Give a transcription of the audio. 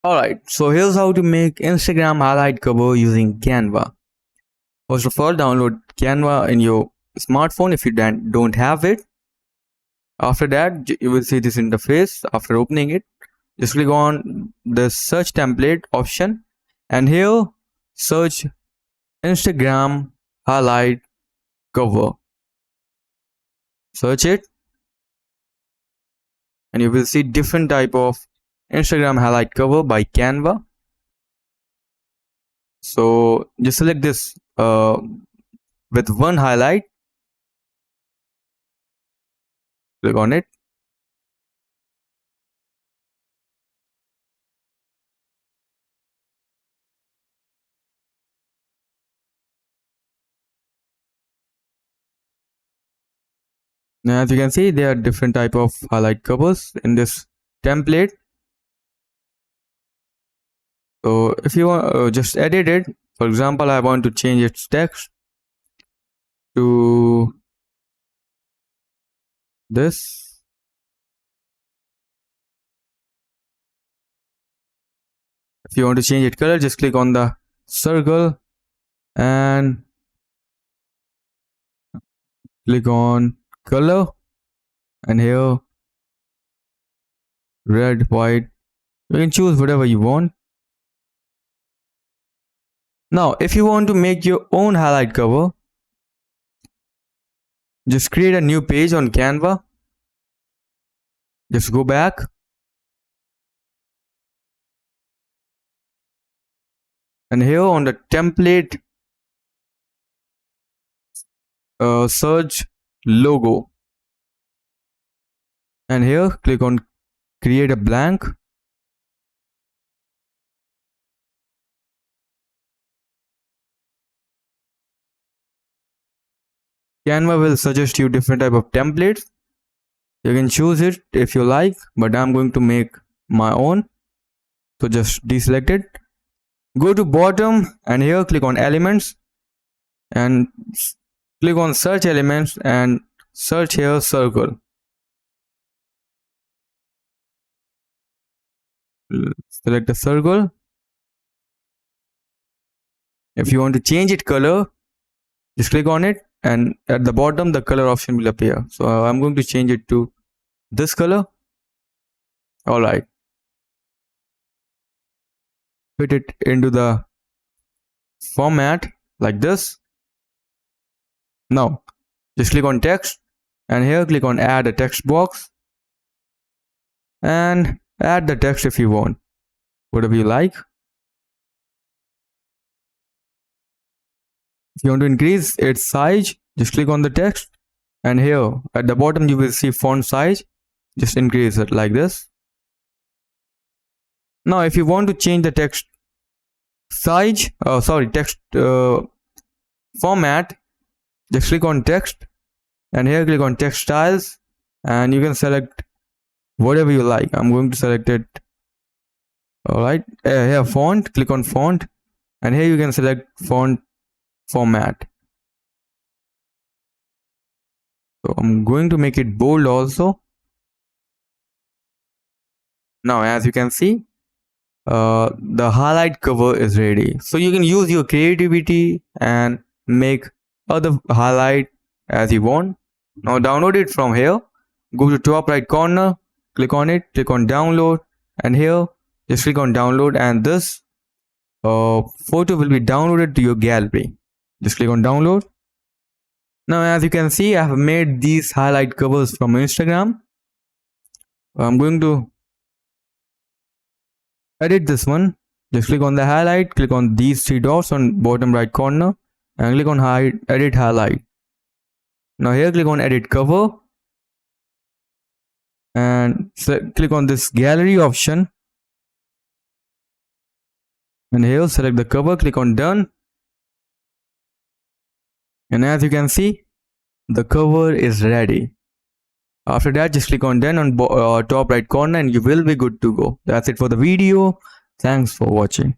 Alright, so here's how to make Instagram highlight cover using Canva. First of all, download Canva in your smartphone if you don't have it. After that, you will see this interface. After opening it, just click on the search template option and here search Instagram highlight cover. Search it and you will see different type of Instagram highlight cover by Canva. So just select this with one highlight, click on it. Now as you can see, there are different type of highlight covers in this template. So if you want just edit it, for example, I want to change its text to this. If you want to change its color, just click on the circle and click on color and here red, white. You can choose whatever you want. Now if you want to make your own highlight cover, just create a new page on Canva. Just go back and here on the template search logo and here click on create a blank. Canva will suggest you different type of templates. You can choose it if you like, but I'm going to make my own. So just deselect it. Go to bottom and here click on elements and click on search elements and search here circle. Select the circle. If you want to change its color, just click on it and at the bottom the color option will appear. So I'm going to change it to this color. Alright. Put it into the format like this. Now just click on text and here click on add a text box and add the text if you want, whatever you like. If you want to increase its size, just click on the text and here at the bottom you will see font size. Just increase it like this. Now if you want to change the text size, text format, just click on text and here click on text styles and you can select whatever you like. I'm going to select it. Alright, here font, click on font and here you can select font format. So I'm going to make it bold also. Now as you can see, the highlight cover is ready. So you can use your creativity and make other highlight as you want. Now download it from here. Go to top right corner, click on it, click on download and here just click on download and this photo will be downloaded to your gallery. Just click on download. Now as you can see, I have made these highlight covers from Instagram. I'm going to edit this one. Just click on the highlight, click on these three dots on bottom right corner and click on edit highlight. Now here click on edit cover and click on this gallery option and here select the cover, click on done. And as you can see, the cover is ready. After that, just click on done on top right corner and you will be good to go. That's it for the video. Thanks for watching.